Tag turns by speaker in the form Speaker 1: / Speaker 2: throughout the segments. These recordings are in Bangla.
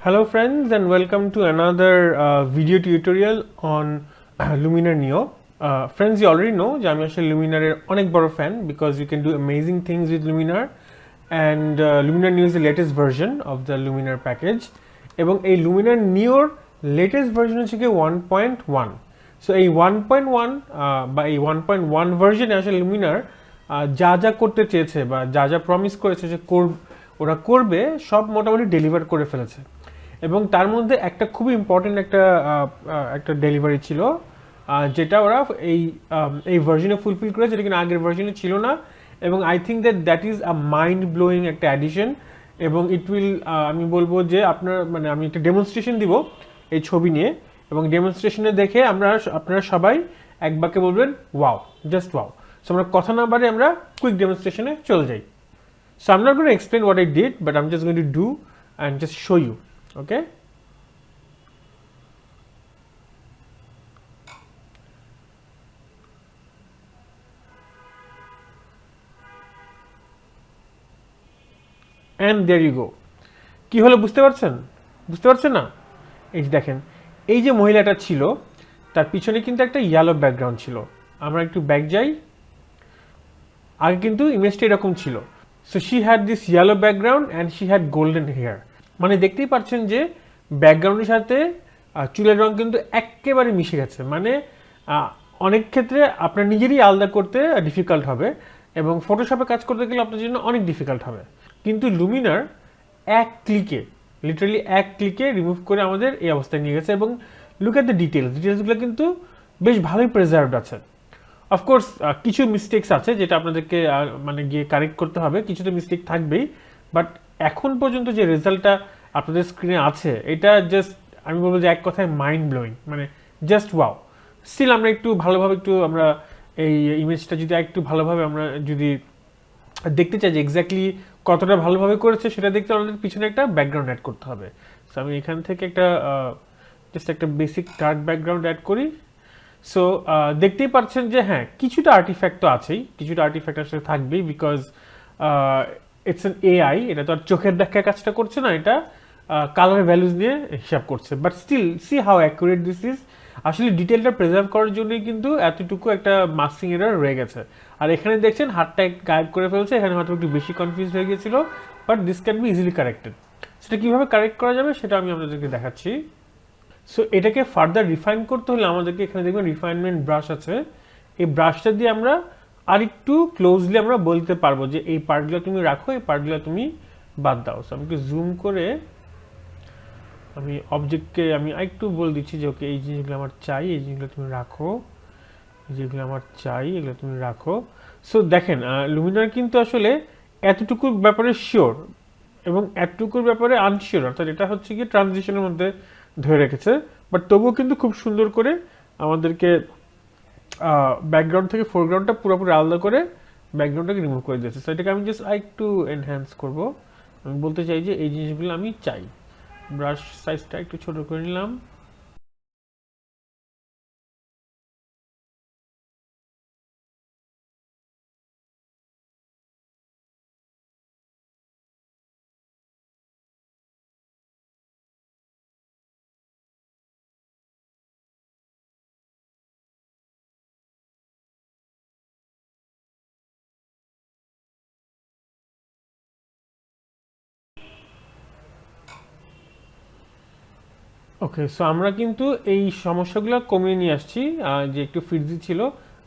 Speaker 1: Hello friends and welcome to another video tutorial on Luminar Neo. Friends, you already know যে আমি আসলে Luminar এর অনেক বড় fan because you can do amazing things with Luminar and Luminar Neo is the latest version of the Luminar package এবং এই Luminar Neo latest version হচ্ছে কি 1.1. সো এই 1.1 বা এই 1.1 ভার্সনে আসলে Luminar যা যা করতে চেয়েছে বা যা যা প্রমিস করেছে যে ওরা করবে সব মোটামুটি ডেলিভার করে ফেলেছে এবং তার মধ্যে একটা খুবই ইম্পর্টেন্ট একটা ডেলিভারি ছিল যেটা ওরা এই ভার্জনে ফুলফিল করেছে, যেটা কিনা আগের ভার্জনে ছিল না। এবং I think that is a mind blowing একটা অ্যাডিশন এবং ইট উইল আমি বলবো যে আমি একটা ডেমনস্ট্রেশন দিব এই ছবি নিয়ে এবং ডেমনস্ট্রেশনে দেখে আপনারা সবাই এক বাক্যে বলবেন ওয়াও, জাস্ট ওয়াও। সো আমরা কথা না বাড়ে আমরা কুইক ডেমনস্ট্রেশনে চলে যাই। So I'm not going to explain what I did, but I'm just going to do and just show you. Okay. And there you go. কি হলো বুঝতে পারছেন? বুঝতে পারছেন না? এই যে দেখেন, এই যে মহিলাটা ছিল তার পিছনে কিন্তু একটা ইয়েলো ব্যাকগ্রাউন্ড ছিল। আমরা একটু ব্যাক যাই। আগে কিন্তু ইমেজটা এরকম ছিল। So she had this yellow background and she had golden hair. মানে দেখতেই পাচ্ছেন যে ব্যাকগ্রাউন্ডের সাথে চুলের রং কিন্তু একেবারে মিশে গেছে। মানে অনেক ক্ষেত্রে আপনার নিজেরই আলাদা করতে ডিফিকাল্ট হবে এবং ফটোশপে কাজ করতে গেলে আপনার জন্য অনেক ডিফিকাল্ট হবে। কিন্তু লুমিনার লিটারালি এক ক্লিকে রিমুভ করে আমাদের এই অবস্থায় নিয়ে গেছে এবং লুক অ্যাট দ্য ডিটেলসগুলো কিন্তু বেশ ভালোই প্রেজার্ভড আছে। অফকোর্স কিছু মিস্টেক্স আছে যেটা আপনাদেরকে মানে গিয়ে কারেক্ট করতে হবে, কিছু তো মিস্টেক থাকবেই, বাট এখন পর্যন্ত যে রেজাল্টটা আপনাদের স্ক্রিনে আছে এটা জাস্ট আমি বলবো যে এক কথায় মাইন্ড ব্লোয়িং, মানে জাস্ট ওয়াও। স্টিল আমরা একটু ভালোভাবে আমরা এই ইমেজটা যদি একটু ভালোভাবে আমরা যদি দেখতে চাই যে এক্স্যাক্টলি কতটা ভালোভাবে করেছে সেটা দেখতে আমাদের পিছনে একটা ব্যাকগ্রাউন্ড অ্যাড করতে হবে। সো আমি এখান থেকে জাস্ট একটা বেসিক ডার্ক ব্যাকগ্রাউন্ড অ্যাড করি। সো দেখতেই পাচ্ছেন যে হ্যাঁ, কিছুটা আর্টিফ্যাক্ট তো আছেই, কিছুটা আর্টিফ্যাক্ট আসলে থাকবেই বিকজ ইটস অ্যান এআই, এটা তো আর চোখের দেখার কাজটা করছে না, এটা কালার ভ্যালুজ নিয়ে হিসাব করছে। But still see how accurate this is. আসলে ডিটেলটা প্রেজার্ভ করার জন্যই কিন্তু এতটুকু একটা মাস্কিং এরর রয়ে গেছে। আর এখানে দেখছেন হাতটা গায়েব করে ফেলছে, এখানে হয়তো একটু বেশি কনফিউজ হয়ে গিয়েছিল, but this can be easily corrected. সেটা কীভাবে কারেক্ট করা যাবে সেটা আমি আপনাদেরকে দেখাচ্ছি। সো এটাকে ফার্দার রিফাইন করতে হলে আমাদেরকে এখানে দেখবেন রিফাইনমেন্ট ব্রাশ আছে, এই ব্রাশটা দিয়ে আমরা আরেকটু ক্লোজলি আমরা বলতে পারবো যে এই পার্টগুলো তুমি রাখো, এই পার্টগুলো তুমি বাদ দাও। সো আমাকে জুম করে আমি অবজেক্টকে আমি আরেকটু বলে দিচ্ছি যে ওকে এই জিনিসগুলো আমার চাই, এই জিনিসগুলো তুমি রাখো, যেগুলো আমার চাই এগুলো তুমি রাখো। সো দেখেন লুমিনার কিন্তু আসলে এতটুকুর ব্যাপারে শিওর এবং এতটুকুর ব্যাপারে আনশিওর, অর্থাৎ এটা হচ্ছে কি ট্রানজিশনের মধ্যে ধরে রেখেছে, বাট তবুও কিন্তু খুব সুন্দর করে আমাদেরকে ব্যাকগ্রাউন্ড থেকে ফোরগ্রাউন্ডটা পুরোপুরি আলাদা করে ব্যাকগ্রাউন্ডটাকে রিমুভ করে দিয়েছে। সো এটাকে আমি জাস্ট একটু এনহ্যান্স করব। আমি বলতে চাই যে এই জিনিসগুলো আমি চাই। ব্রাশ সাইজটা একটু ছোট করে নিলাম। ওকে, সো আমরা কিন্তু এই সমস্যাগুলো কমিয়ে নিয়ে আসছি, যে একটু ফ্রিজি ছিল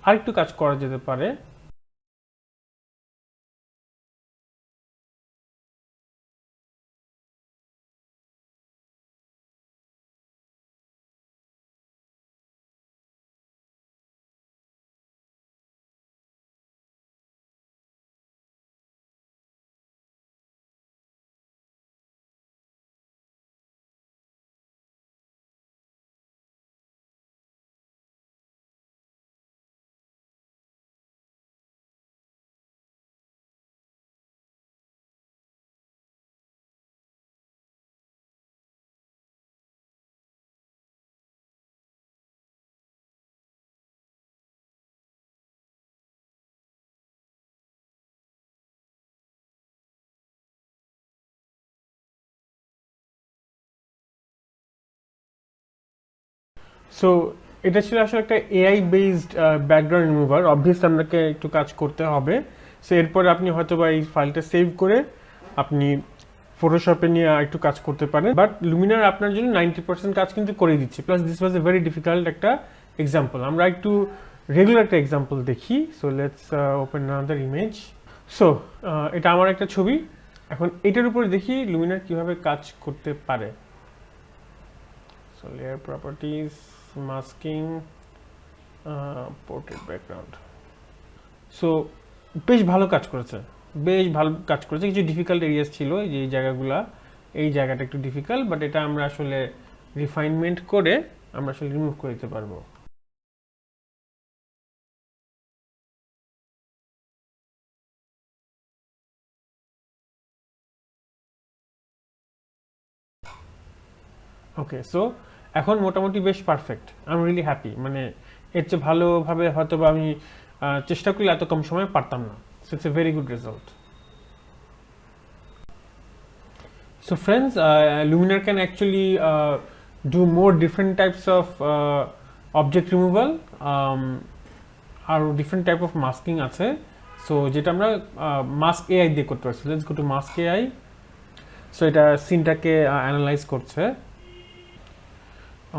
Speaker 1: আর একটু কাজ করা যেতে পারে। সো এটা ছিল আসলে একটা AI based background remover. Obviously আপনাকে একটু কাজ করতে হবে। সো এরপরে আপনি হয়তো বা এই ফাইলটা সেভ করে আপনি ফটোশপে নিয়ে একটু কাজ করতে পারেন, বাট লুমিনার আপনার জন্য 90% কাজ কিন্তু করে দিচ্ছে। Plus this was a very difficult একটা এক্সাম্পল। আমরা একটু রেগুলার একটা এক্সাম্পল দেখি। So let's open another image. So এটা আমার একটা ছবি। এখন এটার উপরে দেখি লুমিনার কিভাবে কাজ করতে পারে। So layer properties, masking, portrait background. So বেশ ভালো কাজ করেছে, বেশ ভালো কাজ করেছে। কিছু ডিফিকাল্ট এরিয়াস ছিল, যে এই জায়গাগুলা, এই জায়গাটা একটু ডিফিকাল্ট, বাট এটা আমরা আসলে রিফাইনমেন্ট করে আমরা আসলে রিমুভ করে দিতে পারবো। ওকে, সো এখন মোটামুটি বেশ perfect. I am really happy. মানে এর চেয়ে ভালোভাবে হয়তো বা আমি চেষ্টা করলে এত কম সময়ে পারতাম না। So it's a very good result. So friends, Luminar can actually do more different types of object removal, আর different type of masking আছে। সো যেটা আমরা মাস্ক এআই দিয়ে করতে পারছি। Let's go to mask AI. So এটা সিনটাকে অ্যানালাইজ করছে।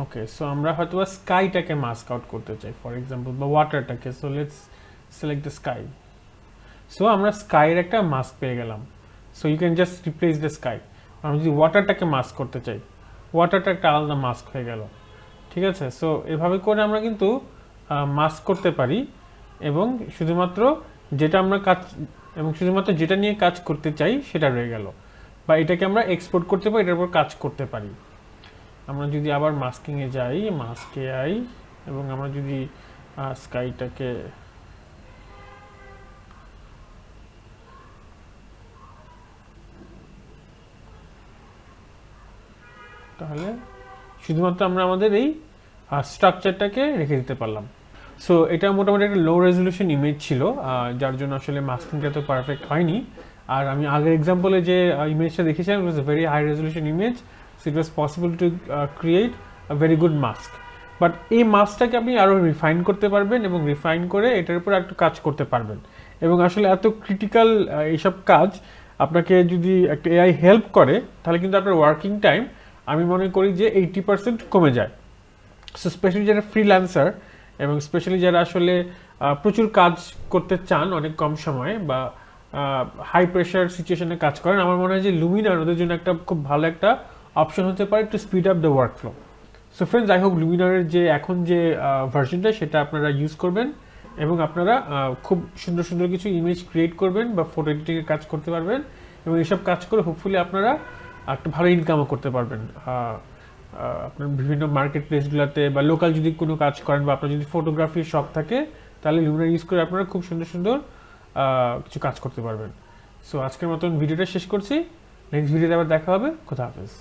Speaker 1: ওকে, সো আমরা হয়তো স্কাইটাকে মাস্ক আউট করতে চাই ফর এক্সাম্পল, বা ওয়াটারটাকে। So let's select the sky. So আমরা স্কাইয়ের একটা মাস্ক পেয়ে গেলাম। So you can just replace the sky. আমরা যদি ওয়াটারটাকে মাস্ক করতে চাই, ওয়াটারটা একটা আলাদা মাস্ক হয়ে গেল। ঠিক আছে, সো এভাবে করে আমরা কিন্তু মাস্ক করতে পারি, এবং শুধুমাত্র যেটা আমরা কাজ, এবং শুধুমাত্র যেটা নিয়ে কাজ করতে চাই সেটা রয়ে গেল, বা এটাকে আমরা এক্সপোর্ট করতে পারি, এটার উপর কাজ করতে পারি। আমরা যদি আবার মাস্কিংয়ে যাই, মাস্কে আই, এবং আমরা যদি স্কাইটাকে তাহলে শুধুমাত্র আমরা আমাদের এই স্ট্রাকচারটাকে রেখে দিতে পারলাম। সো এটা মোটামুটি একটা লো রেজলিউশন ইমেজ ছিল, যার জন্য আসলে মাস্কিংটা তো পারফেক্ট হয়নি। আর আমি আগের এক্সাম্পলে যে ইমেজটা দেখেছিলাম, it was a very high resolution image, so it was possible to create a very good mask. But এই মাস্কটাকে আপনি আরও রিফাইন করতে পারবেন, এবং রিফাইন করে এটার উপর একটু কাজ করতে পারবেন। এবং আসলে এত ক্রিটিক্যাল এইসব কাজ আপনাকে যদি একটা এআই হেল্প করে, তাহলে কিন্তু আপনার ওয়ার্কিং টাইম আমি মনে করি যে 80% কমে যায়। সো স্পেশালি যারা ফ্রিল্যান্সার, এবং স্পেশালি যারা আসলে প্রচুর কাজ করতে চান অনেক কম সময়ে, বা হাই প্রেশার সিচুয়েশনে কাজ করেন, আমার মনে হয় যে লুমিনার ওদের জন্য একটা খুব ভালো একটা অপশন হতে পারে to speed up the workflow. So friends, I hope লুমিনারের যে এখন যে ভার্সনটা সেটা আপনারা ইউজ করবেন, এবং আপনারা খুব সুন্দর সুন্দর কিছু ইমেজ ক্রিয়েট করবেন, বা ফটো এডিটিংয়ের কাজ করতে পারবেন, এবং এইসব কাজ করে হোপফুলি আপনারা একটা ভালো ইনকামও করতে পারবেন। আপনার বিভিন্ন মার্কেট প্লেসগুলোতে, বা লোকাল যদি কোনো কাজ করেন, বা আপনার যদি ফটোগ্রাফির শখ থাকে, তাহলে লুমিনার ইউজ করে আপনারা খুব সুন্দর সুন্দর কিছু কাজ করতে পারবেন। সো আজকের মতন ভিডিওটা শেষ করছি। নেক্সট ভিডিওতে আবার দেখা হবে। খোদা হাফেজ।